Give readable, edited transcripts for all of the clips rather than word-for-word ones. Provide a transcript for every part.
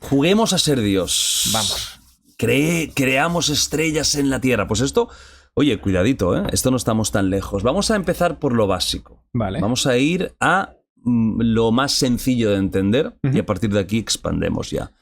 Juguemos a ser Dios. Vamos. Creamos estrellas en la Tierra. Pues esto, oye, cuidadito, ¿eh? Esto no estamos tan lejos. Vamos a empezar por lo básico. Vale. Vamos a ir a lo más sencillo de entender y a partir de aquí expandemos ya.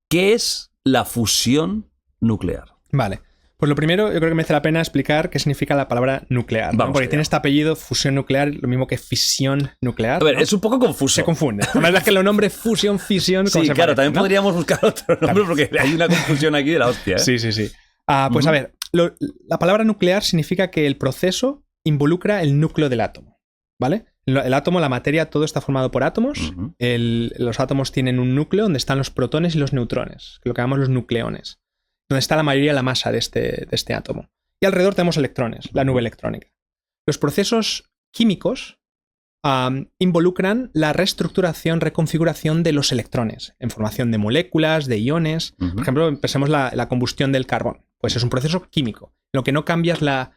¿Qué es la fusión nuclear? Vale. Pues lo primero, yo creo que merece la pena explicar qué significa la palabra nuclear, ¿no? Porque tiene este apellido, fusión nuclear, lo mismo que fisión nuclear. A ver, ¿no? Es un poco confuso. Se confunde. La verdad es que los nombres fusión, fisión... Sí, claro, parecen, también ¿no? podríamos buscar otro nombre porque hay una confusión aquí de la hostia, ¿eh? Sí. Pues a ver, la palabra nuclear significa que el proceso involucra el núcleo del átomo, ¿vale? El átomo, la materia, todo está formado por átomos. Los átomos tienen un núcleo donde están los protones y los neutrones, lo que llamamos los nucleones, donde está la mayoría de la masa de este átomo. Y alrededor tenemos electrones, la nube electrónica. Los procesos químicos involucran la reestructuración, reconfiguración de los electrones en formación de moléculas, de iones. Por ejemplo, pensemos la combustión del carbón. Pues es un proceso químico. Lo que no cambia es la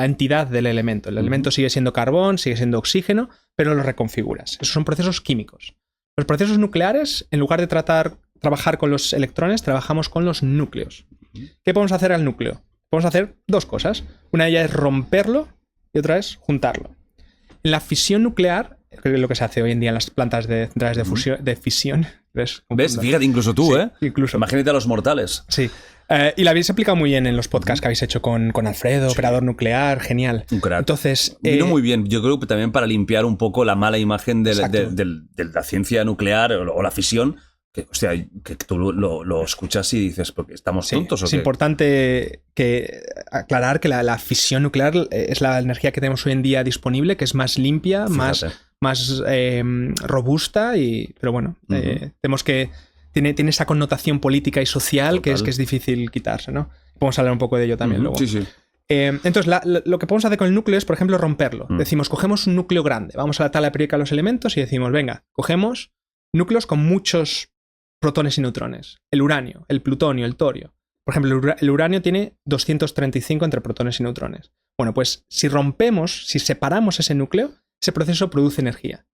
entidad del elemento. El elemento sigue siendo carbón, sigue siendo oxígeno, pero lo reconfiguras. Esos son procesos químicos. Los procesos nucleares, en lugar de trabajar con los electrones, trabajamos con los núcleos. ¿Qué podemos hacer al núcleo? Podemos hacer dos cosas. Una de ellas es romperlo y otra es juntarlo. En la fisión nuclear, que es lo que se hace hoy en día en las plantas de centrales de fisión. ¿Ves? Fíjate, incluso tú, Sí, ¿eh? Incluso. Imagínate a los mortales. Sí. Y la habéis explicado muy bien en los podcasts que habéis hecho con Alfredo, operador nuclear, genial. Un crack. Entonces, vino muy bien, yo creo que también para limpiar un poco la mala imagen de la ciencia nuclear o la fisión, que tú lo escuchas y dices, ¿porque estamos tontos o qué? Es importante aclarar que la fisión nuclear es la energía que tenemos hoy en día disponible, que es más limpia, más robusta, pero bueno, tenemos que... Tiene esa connotación política y social que es difícil quitarse, ¿no? Podemos hablar un poco de ello también luego. Sí. Entonces, lo que podemos hacer con el núcleo es, por ejemplo, romperlo. Decimos, cogemos un núcleo grande, vamos a la tabla periódica de los elementos y decimos, venga, cogemos núcleos con muchos protones y neutrones. El uranio, el plutonio, el torio. Por ejemplo, el uranio tiene 235 entre protones y neutrones. Bueno, pues si separamos ese núcleo, ese proceso produce energía.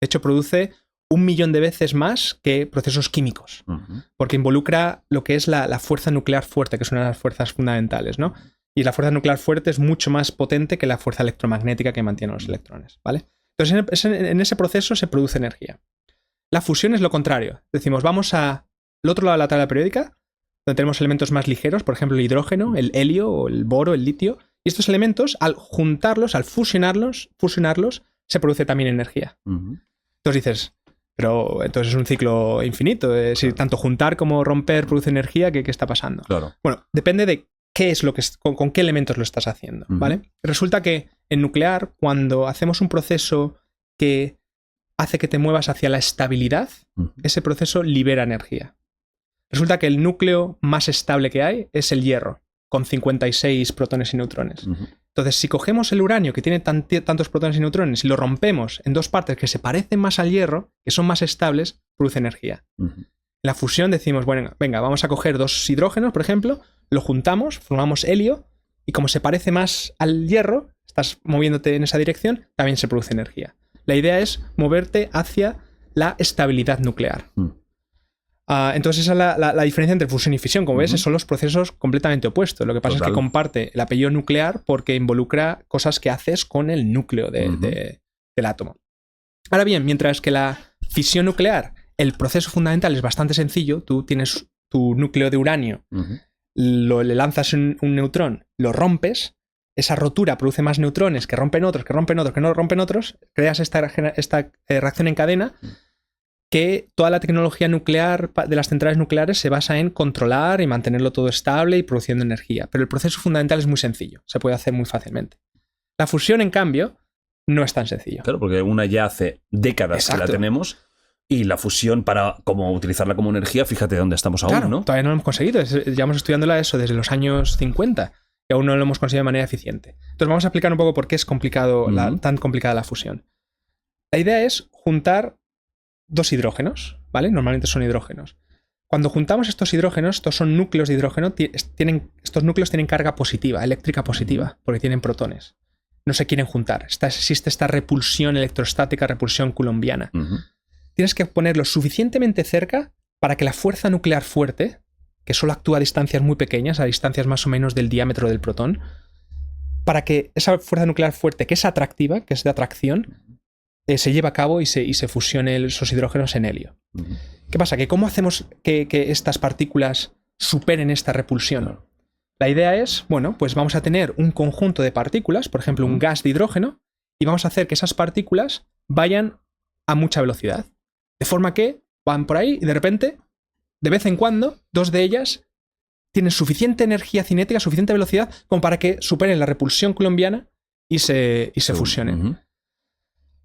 De hecho, produce 1.000.000 de veces más que procesos químicos, porque involucra lo que es la fuerza nuclear fuerte, que es una de las fuerzas fundamentales, ¿no? Y la fuerza nuclear fuerte es mucho más potente que la fuerza electromagnética que mantiene los electrones, ¿vale? Entonces, en ese proceso se produce energía. La fusión es lo contrario. Decimos, vamos al otro lado de la tabla periódica, donde tenemos elementos más ligeros, por ejemplo, el hidrógeno, el helio, o el boro, el litio, y estos elementos, al juntarlos, al fusionarlos, se produce también energía. Entonces dices... Pero entonces es un ciclo infinito. Si tanto juntar como romper produce energía, ¿qué está pasando? Claro. Bueno, depende de qué es con qué elementos lo estás haciendo, ¿vale? Resulta que en nuclear, cuando hacemos un proceso que hace que te muevas hacia la estabilidad, ese proceso libera energía. Resulta que el núcleo más estable que hay es el hierro, con 56 protones y neutrones. Entonces, si cogemos el uranio, que tiene tantos protones y neutrones, y lo rompemos en dos partes que se parecen más al hierro, que son más estables, produce energía. En la fusión decimos, bueno, venga, vamos a coger dos hidrógenos, por ejemplo, lo juntamos, formamos helio, y como se parece más al hierro, estás moviéndote en esa dirección, también se produce energía. La idea es moverte hacia la estabilidad nuclear. Entonces esa es la diferencia entre fusión y fisión. Como ves, son los procesos completamente opuestos. Lo que pasa es que comparte el apellido nuclear porque involucra cosas que haces con el núcleo del átomo. Ahora bien, mientras que la fisión nuclear, el proceso fundamental es bastante sencillo. Tú tienes tu núcleo de uranio, le lanzas un neutrón, lo rompes, esa rotura produce más neutrones que rompen otros, que rompen otros, que no rompen otros, creas esta reacción en cadena, que toda la tecnología nuclear de las centrales nucleares se basa en controlar y mantenerlo todo estable y produciendo energía. Pero el proceso fundamental es muy sencillo, se puede hacer muy fácilmente. La fusión, en cambio, no es tan sencillo. Claro, porque una ya hace décadas que la tenemos y la fusión, para como utilizarla como energía, fíjate dónde estamos aún, ¿no? Todavía no lo hemos conseguido. Llevamos estudiándola eso desde los años 50 y aún no lo hemos conseguido de manera eficiente. Entonces vamos a explicar un poco por qué es tan complicada la fusión. La idea es juntar dos hidrógenos, ¿vale? Normalmente son hidrógenos. Cuando juntamos estos hidrógenos, estos son núcleos de hidrógeno, estos núcleos tienen carga positiva, eléctrica positiva, porque tienen protones. No se quieren juntar. Existe esta repulsión electrostática, repulsión coulombiana. tienes que ponerlo suficientemente cerca para que la fuerza nuclear fuerte, que solo actúa a distancias muy pequeñas, a distancias más o menos del diámetro del protón, para que esa fuerza nuclear fuerte, que es atractiva, que es de atracción, se lleve a cabo y se fusione esos hidrógenos en helio. ¿Qué pasa? ¿Cómo hacemos que estas partículas superen esta repulsión? La idea es, bueno, pues vamos a tener un conjunto de partículas, por ejemplo, un gas de hidrógeno, y vamos a hacer que esas partículas vayan a mucha velocidad. De forma que van por ahí y de repente, de vez en cuando, dos de ellas tienen suficiente energía cinética, suficiente velocidad, como para que superen la repulsión coulombiana y se fusionen.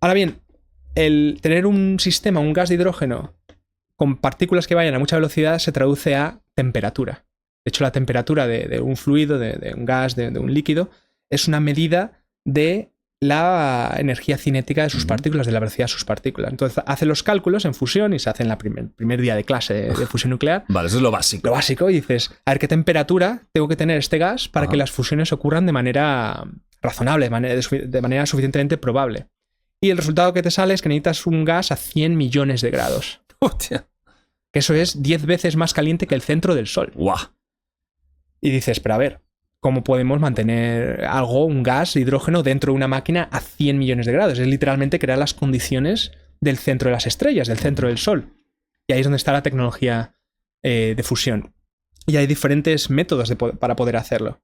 Ahora bien, el tener un sistema, un gas de hidrógeno con partículas que vayan a mucha velocidad se traduce a temperatura. De hecho, la temperatura de un fluido, de un gas, de un líquido, es una medida de la energía cinética de sus partículas, de la velocidad de sus partículas. Entonces, hace los cálculos en fusión y se hace en el primer día de clase de fusión nuclear. Vale, eso es lo básico. Lo básico, y dices, a ver qué temperatura tengo que tener este gas para que las fusiones ocurran de manera razonable, de manera suficientemente probable. Y el resultado que te sale es que necesitas un gas a 100 millones de grados. Hostia. Que eso es 10 veces más caliente que el centro del Sol. ¡Guau! Y dices, pero a ver, ¿cómo podemos mantener un gas de hidrógeno dentro de una máquina a 100 millones de grados? Es literalmente crear las condiciones del centro de las estrellas, del centro del Sol. Y ahí es donde está la tecnología de fusión. Y hay diferentes métodos para poder hacerlo.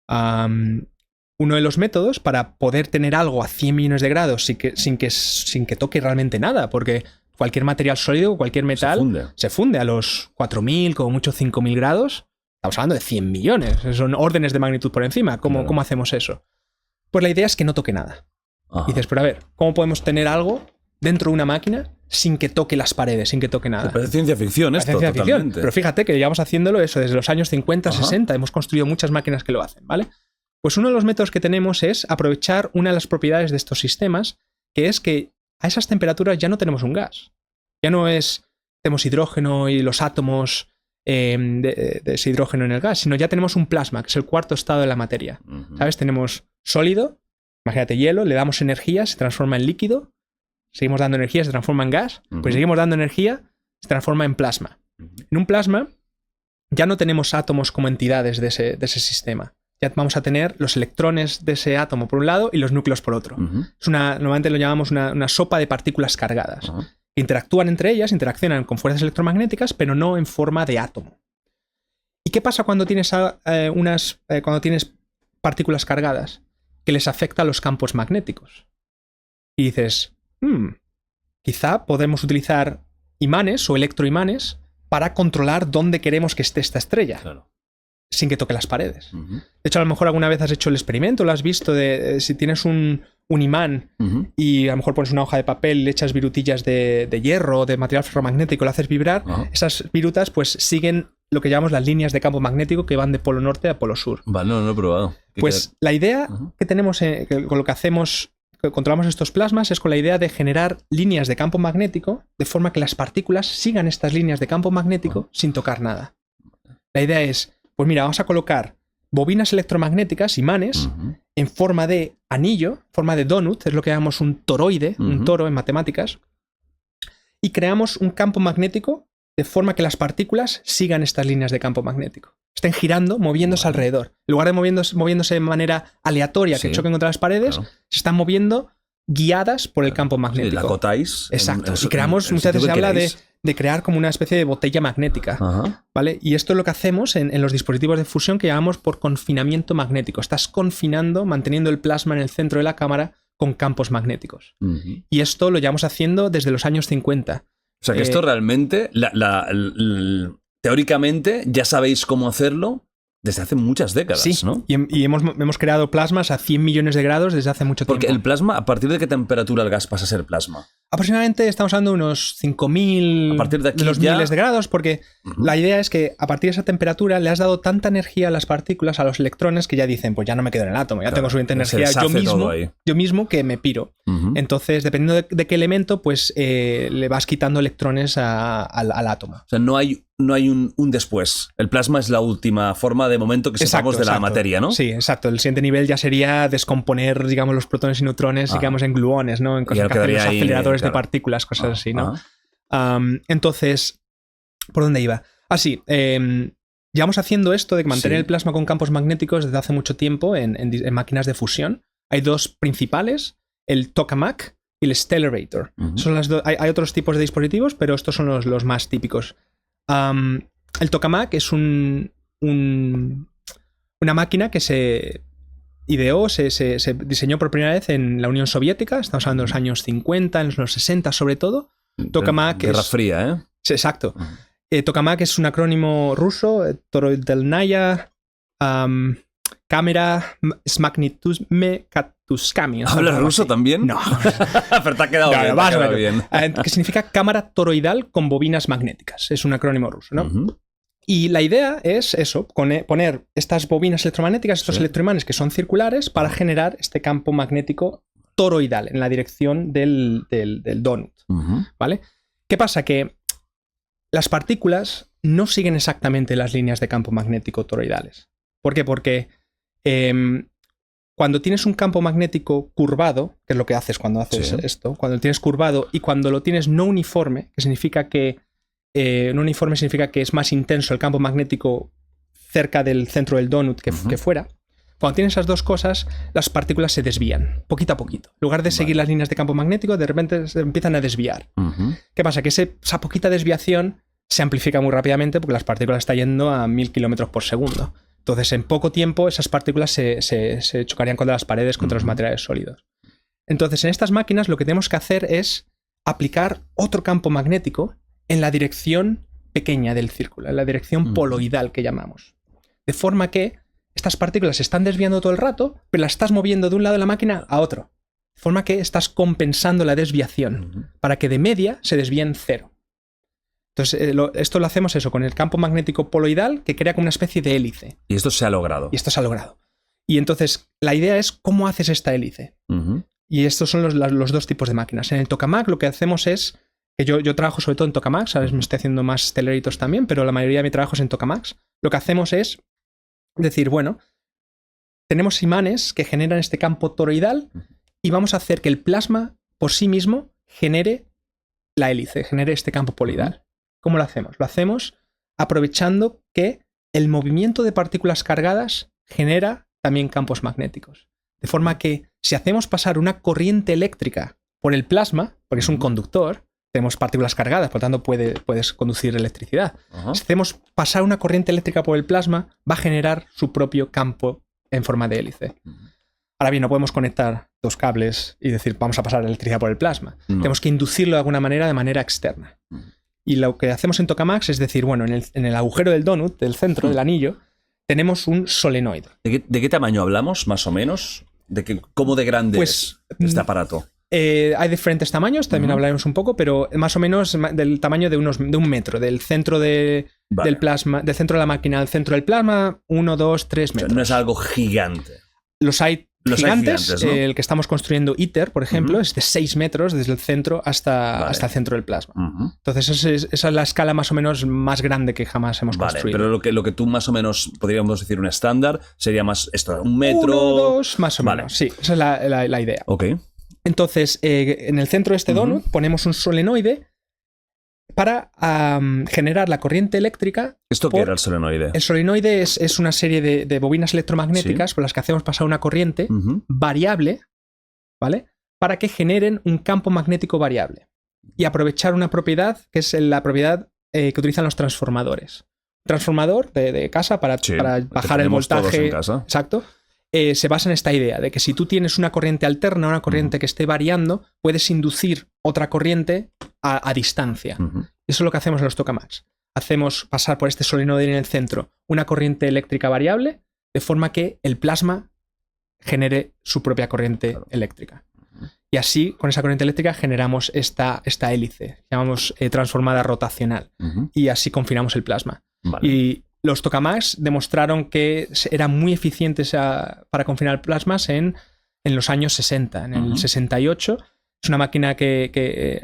Uno de los métodos para poder tener algo a 100 millones de grados sin que toque realmente nada, porque cualquier material sólido o cualquier metal se funde a los 4.000, como mucho 5.000 grados. Estamos hablando de 100 millones. Son órdenes de magnitud por encima. ¿Cómo hacemos eso? Pues la idea es que no toque nada. Y dices, pero a ver, ¿cómo podemos tener algo dentro de una máquina sin que toque las paredes, sin que toque nada? Parece ciencia ficción esto, totalmente. Pero fíjate que llevamos haciéndolo eso desde los años 50, 60. Hemos construido muchas máquinas que lo hacen, ¿vale? Pues uno de los métodos que tenemos es aprovechar una de las propiedades de estos sistemas, que es que a esas temperaturas ya no tenemos un gas. Ya no tenemos hidrógeno y los átomos de ese hidrógeno en el gas, sino ya tenemos un plasma, que es el cuarto estado de la materia. ¿Sabes? Tenemos sólido, imagínate hielo, le damos energía, se transforma en líquido, seguimos dando energía, se transforma en gas, pues seguimos dando energía, se transforma en plasma. En un plasma ya no tenemos átomos como entidades de ese sistema. Ya vamos a tener los electrones de ese átomo por un lado y los núcleos por otro. Normalmente lo llamamos una sopa de partículas cargadas. Interactúan entre ellas, interaccionan con fuerzas electromagnéticas, pero no en forma de átomo. ¿Y qué pasa cuando tienes partículas cargadas? Que les afecta a los campos magnéticos. Y dices, quizá podemos utilizar imanes o electroimanes para controlar dónde queremos que esté esta estrella. Claro. Sin que toque las paredes. De hecho, a lo mejor alguna vez has hecho el experimento, lo has visto, de si tienes un imán y a lo mejor pones una hoja de papel, le echas virutillas de hierro o de material ferromagnético, lo haces vibrar, esas virutas pues siguen lo que llamamos las líneas de campo magnético que van de polo norte a polo sur. Vale, no lo he probado. Pues la idea que tenemos con lo que hacemos, que controlamos estos plasmas, es con la idea de generar líneas de campo magnético de forma que las partículas sigan estas líneas de campo magnético sin tocar nada. La idea es, pues mira, vamos a colocar bobinas electromagnéticas, imanes, en forma de anillo, forma de donut, es lo que llamamos un toroide, un toro en matemáticas, y creamos un campo magnético de forma que las partículas sigan estas líneas de campo magnético. Estén girando, moviéndose alrededor. En lugar de moviéndose de manera aleatoria, que choquen contra las paredes, se están moviendo guiadas por el campo magnético. Y la acotáis. Exacto. Y creamos, muchas veces se habla de crear como una especie de botella magnética. ¿Vale? Y esto es lo que hacemos en los dispositivos de fusión que llamamos por confinamiento magnético. Estás confinando, manteniendo el plasma en el centro de la cámara con campos magnéticos. Y esto lo llevamos haciendo desde los años 50. O sea que esto realmente, teóricamente, ya sabéis cómo hacerlo desde hace muchas décadas, sí, ¿no? Y hemos creado plasmas a 100 millones de grados desde hace mucho tiempo. Porque el plasma, ¿a partir de qué temperatura el gas pasa a ser plasma? Aproximadamente estamos hablando de unos 5.000 a partir de aquí los miles de grados, porque la idea es que a partir de esa temperatura le has dado tanta energía a las partículas, a los electrones, que ya dicen, pues ya no me quedo en el átomo, ya tengo suficiente energía yo mismo que me piro. Entonces, dependiendo de qué elemento, pues le vas quitando electrones al átomo. O sea, no hay un después. El plasma es la última forma de momento que sepamos de la materia, ¿no? Sí, exacto. El siguiente nivel ya sería descomponer, digamos, los protones y neutrones, digamos, en gluones, ¿no? En cosas que hacen los aceleradores de partículas, cosas así, ¿no? Entonces, ¿por dónde iba? Sí, llevamos haciendo esto de mantener el plasma con campos magnéticos desde hace mucho tiempo en máquinas de fusión. Hay dos principales, el tokamak y el Stellarator. Son las hay otros tipos de dispositivos, pero estos son los más típicos. El tokamak es una máquina que se ideó, se diseñó por primera vez en la Unión Soviética. Estamos hablando de los años 50, en los 60 sobre todo. Tokamak Guerra Fría, ¿eh? Sí, exacto. Tokamak es un acrónimo ruso, Toroidalnaya Cámara Smagnitume Katuskami. ¿Hablas ruso también? No. Pero te ha quedado bien. Que significa cámara toroidal con bobinas magnéticas. Es un acrónimo ruso, ¿no? Y la idea es eso, poner estas bobinas electromagnéticas, estos electroimanes que son circulares, para generar este campo magnético toroidal en la dirección del donut. ¿Vale? ¿Qué pasa? Que las partículas no siguen exactamente las líneas de campo magnético toroidales. ¿Por qué? Porque cuando tienes un campo magnético curvado, que es lo que haces cuando haces esto, cuando lo tienes curvado y cuando lo tienes no uniforme, que significa que no uniforme significa que es más intenso el campo magnético cerca del centro del donut que fuera. Cuando tienes esas dos cosas, las partículas se desvían, poquito a poquito. En lugar de seguir las líneas de campo magnético, de repente se empiezan a desviar. ¿Qué pasa? Que esa poquita desviación se amplifica muy rápidamente porque las partículas están yendo a 1000 kilómetros por segundo. Entonces, en poco tiempo, esas partículas se chocarían contra las paredes, contra los materiales sólidos. Entonces, en estas máquinas lo que tenemos que hacer es aplicar otro campo magnético en la dirección pequeña del círculo, en la dirección poloidal que llamamos. De forma que estas partículas se están desviando todo el rato, pero las estás moviendo de un lado de la máquina a otro. De forma que estás compensando la desviación para que de media se desvíen cero. Entonces, esto lo hacemos con el campo magnético poloidal, que crea como una especie de hélice. Y esto se ha logrado. Y entonces, la idea es cómo haces esta hélice. Y estos son los dos tipos de máquinas. En el tokamak lo que hacemos es, que yo trabajo sobre todo en tokamak, ¿sabes? Me estoy haciendo más Stellarator también, pero la mayoría de mi trabajo es en tokamaks. Lo que hacemos es decir, bueno, tenemos imanes que generan este campo toroidal y vamos a hacer que el plasma por sí mismo genere la hélice, genere este campo poloidal. ¿Cómo lo hacemos? Lo hacemos aprovechando que el movimiento de partículas cargadas genera también campos magnéticos. De forma que si hacemos pasar una corriente eléctrica por el plasma, porque es un conductor, tenemos partículas cargadas, por lo tanto puedes conducir electricidad. Si hacemos pasar una corriente eléctrica por el plasma, va a generar su propio campo en forma de hélice. Ahora bien, no podemos conectar dos cables y decir vamos a pasar electricidad por el plasma. Tenemos que inducirlo de alguna manera externa. Y lo que hacemos en tokamaks es decir, bueno, en el agujero del donut, del centro del anillo, tenemos un solenoide. ¿De qué tamaño hablamos, más o menos? ¿Cómo de grande es este aparato? Hay diferentes tamaños, también hablaremos un poco, pero más o menos del tamaño de un metro, del centro del plasma, del centro de la máquina al centro del plasma, 1, 2, 3 metros. O sea, no es algo gigante. Los hay gigantes, ¿no? El que estamos construyendo ITER, por ejemplo, es de 6 metros desde el centro hasta el centro del plasma. Entonces esa es la escala más o menos más grande que jamás hemos construido. Pero lo que tú más o menos podríamos decir un estándar sería más esto, 1 metro... 1, 2, más o menos. Sí, esa es la idea. Ok. Entonces, en el centro de este donut ponemos un solenoide para generar la corriente eléctrica. ¿Esto qué era el solenoide? El solenoide es una serie de bobinas electromagnéticas por las que hacemos pasar una corriente variable, ¿vale? Para que generen un campo magnético variable. Y aprovechar una propiedad que es la propiedad que utilizan los transformadores. Un transformador de casa para bajar el voltaje. Todos en casa. Exacto. Se basa en esta idea de que si tú tienes una corriente alterna, una corriente que esté variando, puedes inducir otra corriente a distancia. Eso es lo que hacemos en los tokamaks. Hacemos pasar por este solenoide en el centro una corriente eléctrica variable, de forma que el plasma genere su propia corriente eléctrica. Y así, con esa corriente eléctrica, generamos esta hélice, llamamos transformada rotacional. Y así confinamos el plasma. Vale. Y los tokamaks demostraron que eran muy eficientes para confinar plasmas en los años 60. En el 68 Es una máquina que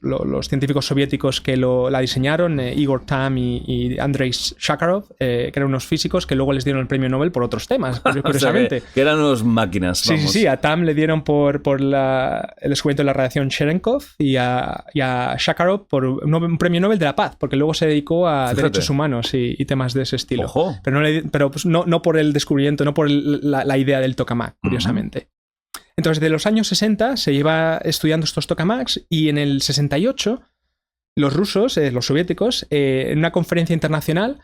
los científicos soviéticos que la diseñaron, Igor Tamm y Andrei Sakharov, que eran unos físicos que luego les dieron el premio Nobel por otros temas, curiosamente. O sea, que eran unas máquinas, vamos. Sí. A Tamm le dieron por el descubrimiento de la radiación Cherenkov y a Sakharov por un premio Nobel de la Paz, porque luego se dedicó a derechos humanos y temas de ese estilo. Ojo. Pero pues no por el descubrimiento, no por la idea del tokamak, curiosamente. Entonces, de los años 60 se lleva estudiando estos tokamaks y en el 68 los rusos, los soviéticos, en una conferencia internacional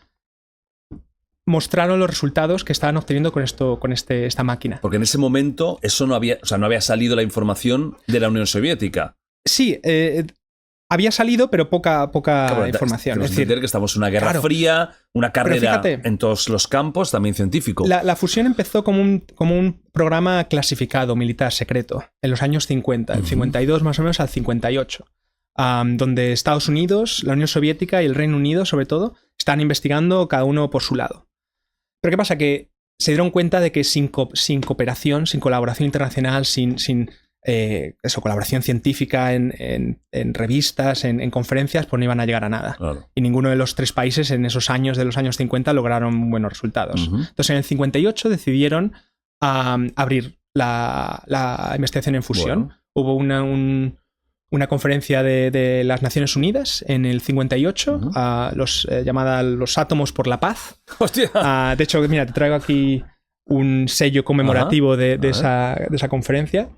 mostraron los resultados que estaban obteniendo con esta máquina. Porque en ese momento eso no había salido la información de la Unión Soviética. Sí, había salido, pero poca información. Es decir, que estamos en una guerra fría, una carrera en todos los campos, también científico. La fusión empezó como un programa clasificado militar secreto en los años 50, el 52 más o menos al 58, donde Estados Unidos, la Unión Soviética y el Reino Unido, sobre todo, están investigando cada uno por su lado. Pero ¿qué pasa? Que se dieron cuenta de que sin cooperación, sin colaboración internacional, sin colaboración científica en revistas, en conferencias, pues no iban a llegar a nada. Claro. Y ninguno de los tres países en esos años de los años 50 lograron buenos resultados. Entonces en el 58 decidieron abrir la investigación en fusión. Bueno. Hubo una conferencia de las Naciones Unidas en el 58, llamada Los Átomos por la Paz. ¡Hostia! De hecho, mira, te traigo aquí un sello conmemorativo de esa conferencia.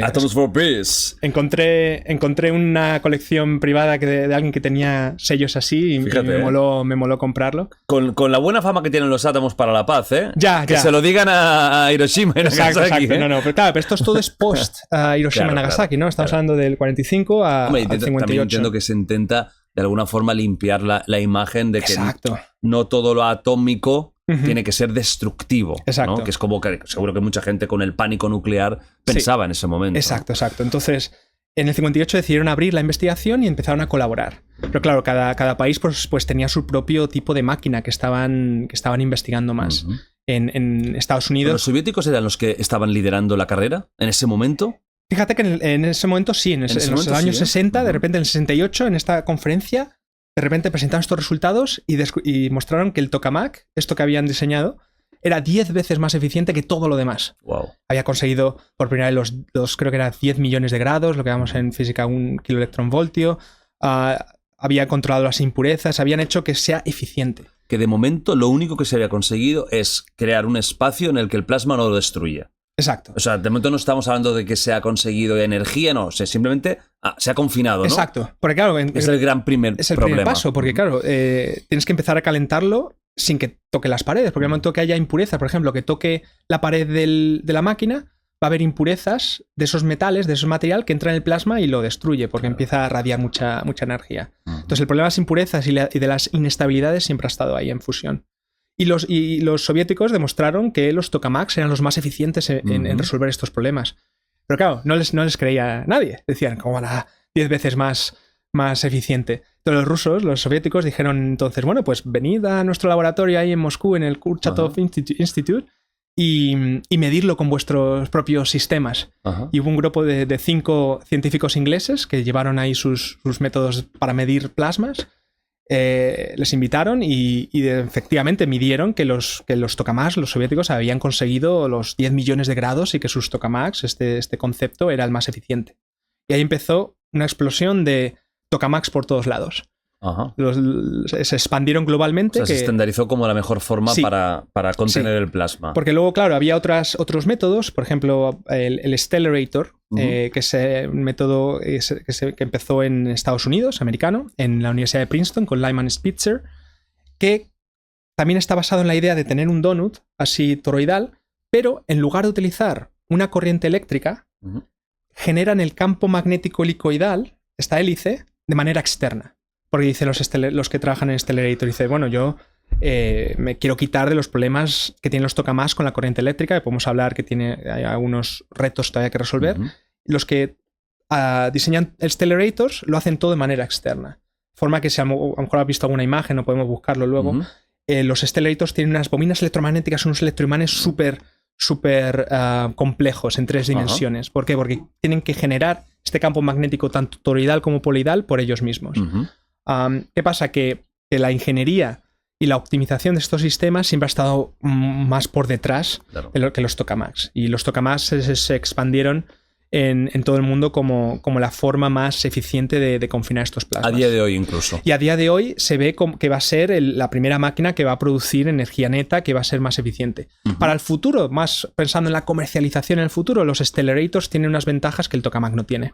Atoms for Peace. Encontré una colección privada de alguien que tenía sellos así y me moló comprarlo. Con la buena fama que tienen los átomos para la paz, ¿eh? Que se lo digan a Hiroshima y Nagasaki. Exacto. ¿eh? No, pero claro, pero esto es post Hiroshima y Nagasaki, ¿no? Estamos hablando del 45 al 58. También entiendo que se intenta de alguna forma limpiar la imagen de que no todo lo atómico tiene que ser destructivo, ¿no? Que es como que seguro que mucha gente con el pánico nuclear pensaba en ese momento. Exacto. Entonces, en el 58 decidieron abrir la investigación y empezaron a colaborar. Pero claro, cada país pues tenía su propio tipo de máquina que estaban investigando más. En Estados Unidos... ¿Pero los soviéticos eran los que estaban liderando la carrera en ese momento? Fíjate que en ese momento sí, en los años 60, de repente en el 68, en esta conferencia, de repente presentaron estos resultados y mostraron que el tokamak, esto que habían diseñado, era 10 veces más eficiente que todo lo demás. Wow. Había conseguido por primera vez los creo que era 10 millones de grados, lo que llamamos en física un kiloelectronvoltio. Había controlado las impurezas, habían hecho que sea eficiente. Que de momento lo único que se había conseguido es crear un espacio en el que el plasma no lo destruya. Exacto. O sea, de momento no estamos hablando de que se ha conseguido energía, no. O sea, simplemente se ha confinado, ¿no? Exacto. Porque claro... Es el gran primer primer paso, porque claro, tienes que empezar a calentarlo sin que toque las paredes. Porque el momento que haya impureza, por ejemplo, que toque la pared de la máquina, va a haber impurezas de esos metales, de ese material que entra en el plasma y lo destruye, porque empieza a radiar mucha energía. Entonces el problema de las impurezas y de las inestabilidades siempre ha estado ahí en fusión. Y los soviéticos demostraron que los tokamaks eran los más eficientes en resolver estos problemas. Pero claro, no les creía nadie. Decían, ¿cómo era 10 veces más eficiente? Entonces los soviéticos dijeron entonces, bueno, pues venid a nuestro laboratorio ahí en Moscú, en el Kurchatov Institute, y medirlo con vuestros propios sistemas. Y hubo un grupo de 5 científicos ingleses que llevaron ahí sus métodos para medir plasmas. Les invitaron y efectivamente midieron que los tokamaks, los soviéticos, habían conseguido los 10 millones de grados y que sus tokamaks, este concepto, era el más eficiente. Y ahí empezó una explosión de tokamaks por todos lados. Se expandieron globalmente. O sea, se estandarizó como la mejor forma para contener el plasma. Porque luego, claro, había otros métodos, por ejemplo, el Stellarator, que es un método que empezó en Estados Unidos, americano, en la Universidad de Princeton, con Lyman Spitzer, que también está basado en la idea de tener un donut así toroidal, pero en lugar de utilizar una corriente eléctrica, generan el campo magnético helicoidal, esta hélice, de manera externa. Porque dice los que trabajan en Stellarator, dice, bueno, yo me quiero quitar de los problemas que tienen los tokamaks con la corriente eléctrica, que podemos hablar que hay algunos retos todavía que resolver. Los que diseñan Stellarators lo hacen todo de manera externa. De forma que si a lo mejor has visto alguna imagen o podemos buscarlo luego, los Stellarators tienen unas bobinas electromagnéticas, unos electroimanes súper súper complejos en 3 dimensiones. ¿Por qué? Porque tienen que generar este campo magnético tanto toroidal como poloidal por ellos mismos. ¿Qué pasa? Que la ingeniería y la optimización de estos sistemas siempre ha estado más por detrás de lo que los tokamaks. Y los tokamaks se expandieron en todo el mundo como la forma más eficiente de confinar estos plasmas. A día de hoy incluso. Y a día de hoy se ve que va a ser la primera máquina que va a producir energía neta, que va a ser más eficiente. Para el futuro, más pensando en la comercialización en el futuro, los accelerators tienen unas ventajas que el tokamak no tiene.